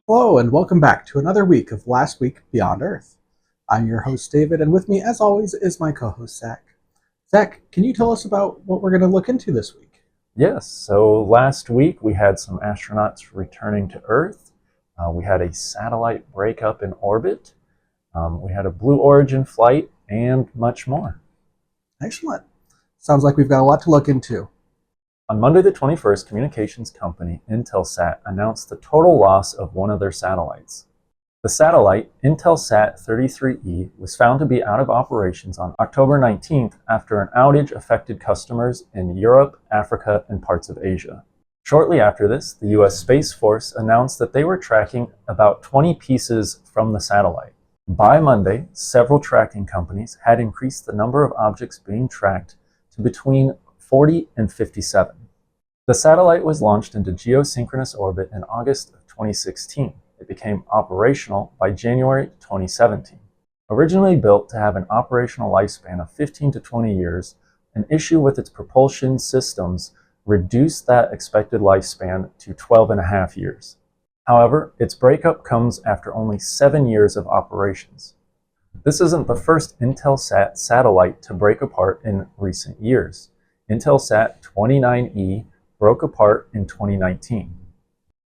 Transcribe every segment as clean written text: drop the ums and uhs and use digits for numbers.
Hello, and welcome back to another week of Last Week Beyond Earth. I'm your host, David, and with me, as always, is my co host, Zach. Zach, can you tell us about what we're going to look into this week? Yes, so last week we had some astronauts returning to Earth. We had a satellite breakup in orbit. We had a Blue Origin flight and much more. Excellent. Sounds like we've got a lot to look into. On Monday the 21st, communications company Intelsat announced the total loss of one of their satellites. The satellite, Intelsat 33E, was found to be out of operations on October 19th after an outage affected customers in Europe, Africa, and parts of Asia. Shortly after this, the U.S. Space Force announced that they were tracking about 20 pieces from the satellite. By Monday, several tracking companies had increased the number of objects being tracked to between 40 and 57. The satellite was launched into geosynchronous orbit in August of 2016. It became operational by January 2017. Originally built to have an operational lifespan of 15 to 20 years, an issue with its propulsion systems reduced that expected lifespan to 12 and a half years. However, its breakup comes after only 7 years of operations. This isn't the first Intelsat satellite to break apart in recent years. Intelsat 29E broke apart in 2019.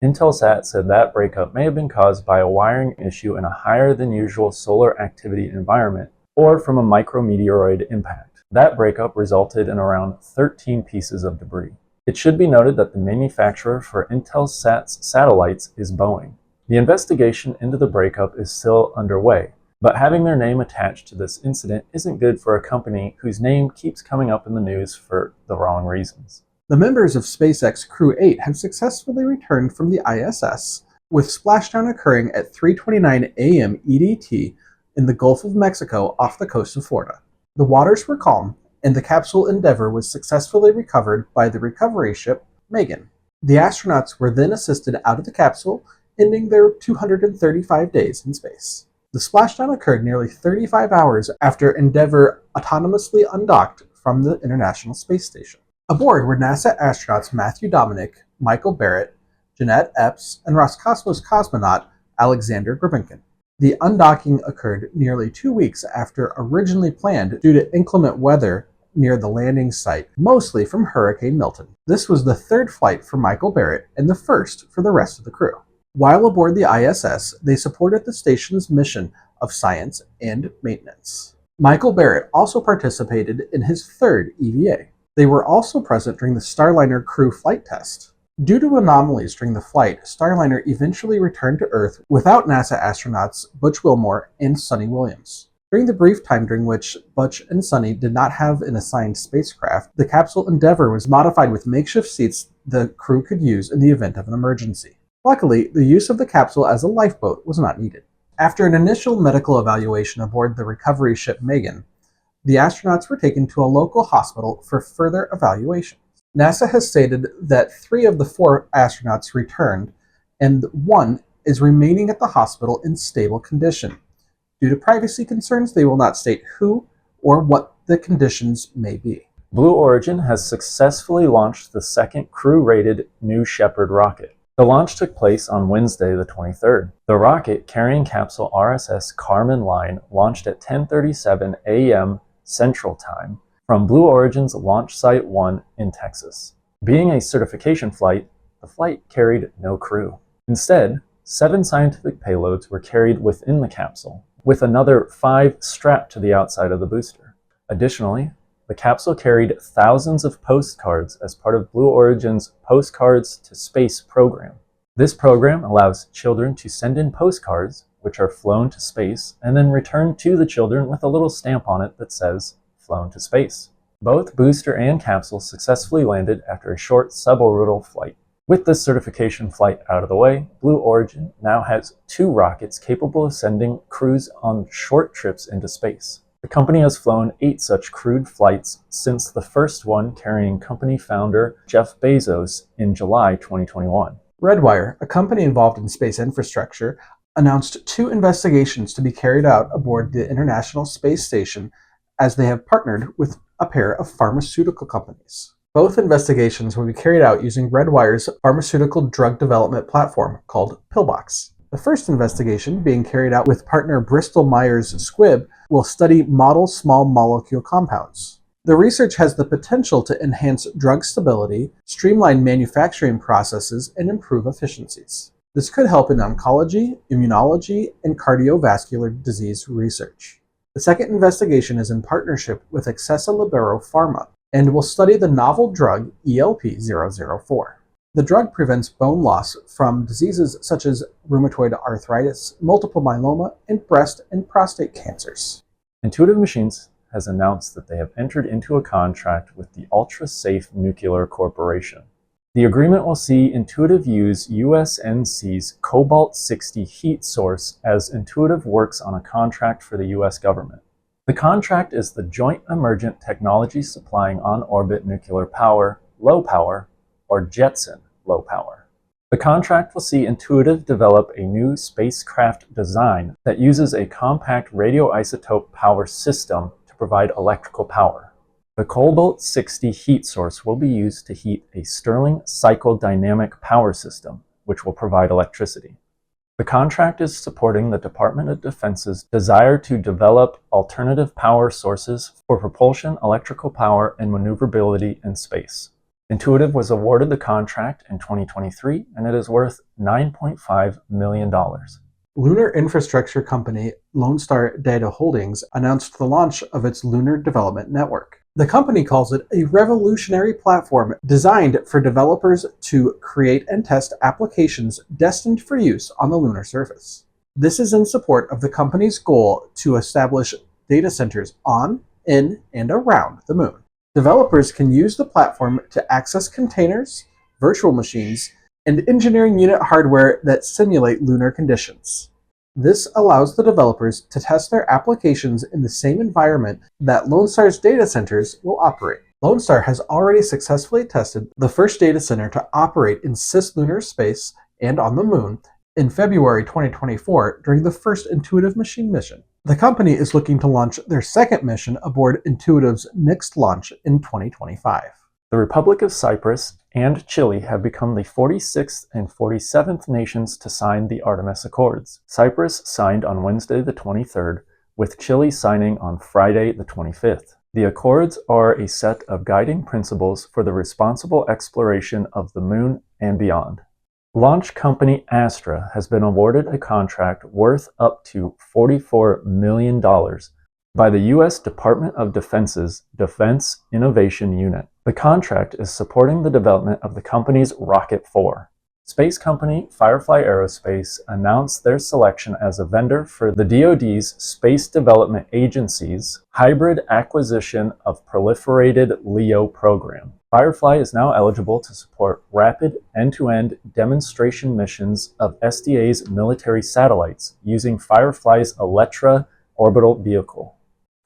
Intelsat said that breakup may have been caused by a wiring issue in a higher than usual solar activity environment or from a micrometeoroid impact. That breakup resulted in around 13 pieces of debris. It should be noted that the manufacturer for Intelsat's satellites is Boeing. The investigation into the breakup is still underway, but having their name attached to this incident isn't good for a company whose name keeps coming up in the news for the wrong reasons. The members of SpaceX Crew 8 have successfully returned from the ISS, with splashdown occurring at 3:29 a.m. EDT in the Gulf of Mexico off the coast of Florida. The waters were calm, and the capsule Endeavour was successfully recovered by the recovery ship Megan. The astronauts were then assisted out of the capsule, ending their 235 days in space. The splashdown occurred nearly 35 hours after Endeavour autonomously undocked from the International Space Station. Aboard were NASA astronauts Matthew Dominic, Michael Barrett, Jeanette Epps, and Roscosmos cosmonaut Alexander Gribinkin. The undocking occurred nearly 2 weeks after originally planned due to inclement weather near the landing site, mostly from Hurricane Milton. This was the third flight for Michael Barrett and the first for the rest of the crew. While aboard the ISS, they supported the station's mission of science and maintenance. Michael Barrett also participated in his third EVA. They were also present during the Starliner crew flight test. Due to anomalies during the flight, Starliner eventually returned to Earth without NASA astronauts Butch Wilmore and Sonny Williams. During the brief time during which Butch and Sonny did not have an assigned spacecraft, the capsule Endeavour was modified with makeshift seats the crew could use in the event of an emergency. Luckily, the use of the capsule as a lifeboat was not needed. After an initial medical evaluation aboard the recovery ship Megan, the astronauts were taken to a local hospital for further evaluation. NASA has stated that 3 of the 4 astronauts returned, and 1 is remaining at the hospital in stable condition. Due to privacy concerns, they will not state who or what the conditions may be. Blue Origin has successfully launched the second crew-rated New Shepard rocket. The launch took place on Wednesday the 23rd. The rocket, carrying capsule RSS Kármán Line, launched at 10:37 a.m. Central Time from Blue Origin's Launch Site 1 in Texas. Being a certification flight, the flight carried no crew. Instead, 7 scientific payloads were carried within the capsule, with another 5 strapped to the outside of the booster. Additionally, the capsule carried thousands of postcards as part of Blue Origin's Postcards to Space program. This program allows children to send in postcards, which are flown to space, and then returned to the children with a little stamp on it that says, "Flown to space." Both booster and capsule successfully landed after a short suborbital flight. With this certification flight out of the way, Blue Origin now has 2 rockets capable of sending crews on short trips into space. The company has flown 8 such crewed flights since the first one carrying company founder Jeff Bezos in July 2021. Redwire, a company involved in space infrastructure, announced 2 investigations to be carried out aboard the International Space Station as they have partnered with a pair of pharmaceutical companies. Both investigations will be carried out using Redwire's pharmaceutical drug development platform called Pillbox. The first investigation, being carried out with partner Bristol Myers Squibb, will study model small molecule compounds. The research has the potential to enhance drug stability, streamline manufacturing processes, and improve efficiencies. This could help in oncology, immunology, and cardiovascular disease research. The second investigation is in partnership with Accessa Libero Pharma and will study the novel drug ELP-004. The drug prevents bone loss from diseases such as rheumatoid arthritis, multiple myeloma, and breast and prostate cancers. Intuitive Machines has announced that they have entered into a contract with the Ultra Safe Nuclear Corporation. The agreement will see Intuitive use USNC's Cobalt-60 heat source as Intuitive works on a contract for the US government. The contract is the Joint Emergent Technology Supplying On-Orbit Nuclear Power, Low Power, or JETSON Low Power. The contract will see Intuitive develop a new spacecraft design that uses a compact radioisotope power system to provide electrical power. The Cobalt-60 heat source will be used to heat a Stirling cycle dynamic power system, which will provide electricity. The contract is supporting the Department of Defense's desire to develop alternative power sources for propulsion, electrical power, and maneuverability in space. Intuitive was awarded the contract in 2023, and it is worth $9.5 million. Lunar infrastructure company Lone Star Data Holdings announced the launch of its Lunar Development Network. The company calls it a revolutionary platform designed for developers to create and test applications destined for use on the lunar surface. This is in support of the company's goal to establish data centers on, in, and around the moon. Developers can use the platform to access containers, virtual machines, and engineering unit hardware that simulate lunar conditions. This allows the developers to test their applications in the same environment that Lone Star's data centers will operate. Lone Star has already successfully tested the first data center to operate in cislunar space and on the moon in February 2024 during the first Intuitive Machine mission. The company is looking to launch their second mission aboard Intuitive's next launch in 2025. The Republic of Cyprus and Chile have become the 46th and 47th nations to sign the Artemis Accords. Cyprus signed on Wednesday the 23rd, with Chile signing on Friday the 25th. The Accords are a set of guiding principles for the responsible exploration of the moon and beyond. Launch company Astra has been awarded a contract worth up to $44 million by the U.S. Department of Defense's Defense Innovation Unit. The contract is supporting the development of the company's Rocket 4. Space company Firefly Aerospace announced their selection as a vendor for the DoD's Space Development Agency's Hybrid Acquisition of Proliferated LEO program. Firefly is now eligible to support rapid end-to-end demonstration missions of SDA's military satellites using Firefly's Electra orbital vehicle.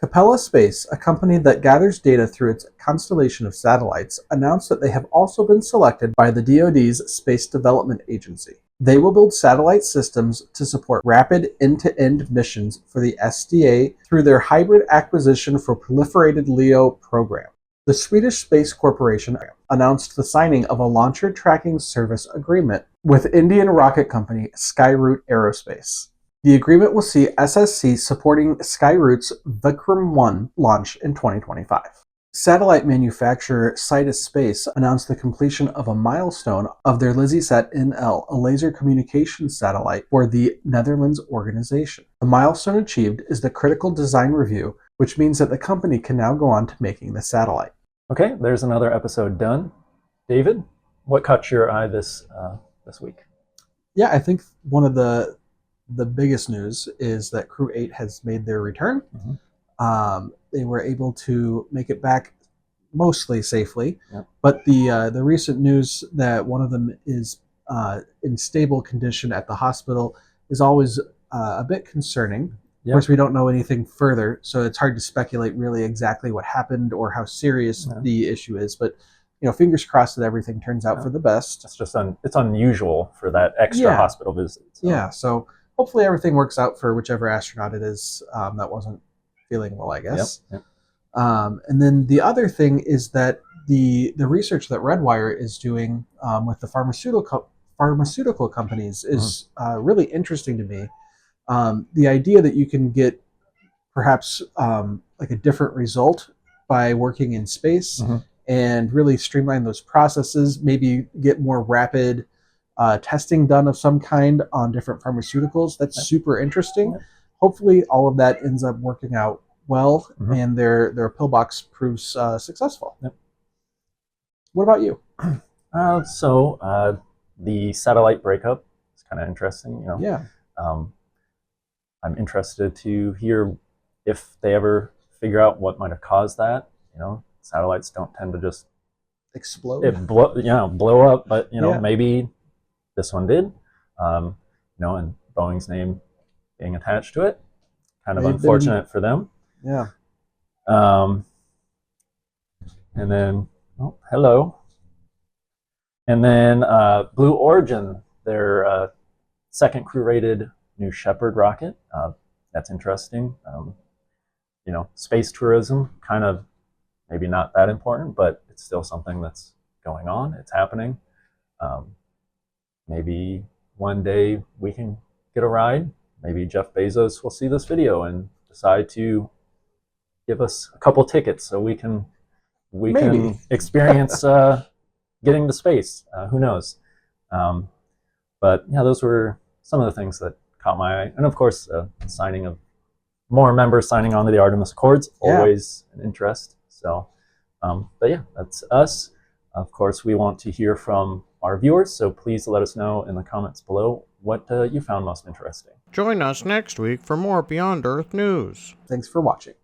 Capella Space, a company that gathers data through its constellation of satellites, announced that they have also been selected by the DoD's Space Development Agency. They will build satellite systems to support rapid end-to-end missions for the SDA through their Hybrid Acquisition for Proliferated LEO program. The Swedish Space Corporation announced the signing of a launcher tracking service agreement with Indian rocket company Skyroot Aerospace. The agreement will see SSC supporting Skyroot's Vikram-1 launch in 2025. Satellite manufacturer Sidus Space announced the completion of a milestone of their LizzieSat NL, a laser communications satellite for the Netherlands organization. The milestone achieved is the critical design review, which means that the company can now go on to making the satellite. Okay, there's another episode done. David, what caught your eye this week? Yeah, I think one of the biggest news is that Crew 8 has made their return. They were able to make it back mostly safely, but the recent news that one of them is in stable condition at the hospital is always a bit concerning. Of course, we don't know anything further, so it's hard to speculate really exactly what happened or how serious the issue is. But fingers crossed that everything turns out for the best. It's just it's unusual for that extra hospital visit. So. So hopefully everything works out for whichever astronaut it is that wasn't feeling well, I guess. And then the other thing is that the research that Redwire is doing with the pharmaceutical companies is really interesting to me. The idea that you can get perhaps like a different result by working in space and really streamline those processes, maybe get more rapid testing done of some kind on different pharmaceuticals. That's super interesting. Hopefully all of that ends up working out well and their pillbox proves successful. What about you? The satellite breakup is kind of interesting, you know. Yeah. I'm interested to hear if they ever figure out what might have caused that. You know, satellites don't tend to just explode, blow up, but maybe this one did. You know, and Boeing's name being attached to it, kind of unfortunate for them. Yeah. And then, hello. And then Blue Origin, their second crew-rated new Shepard rocket. That's interesting. You know, space tourism, kind of maybe not that important, but it's still something that's going on. It's happening. Maybe one day we can get a ride. Maybe Jeff Bezos will see this video and decide to give us a couple tickets so we can experience getting to space. Who knows? But yeah, those were some of the things that caught my eye. And of course, signing of more members signing on to the Artemis Accords, always an interest. So, but yeah, that's us. Of course, we want to hear from our viewers, so please let us know in the comments below what you found most interesting. Join us next week for more Beyond Earth news. Thanks for watching.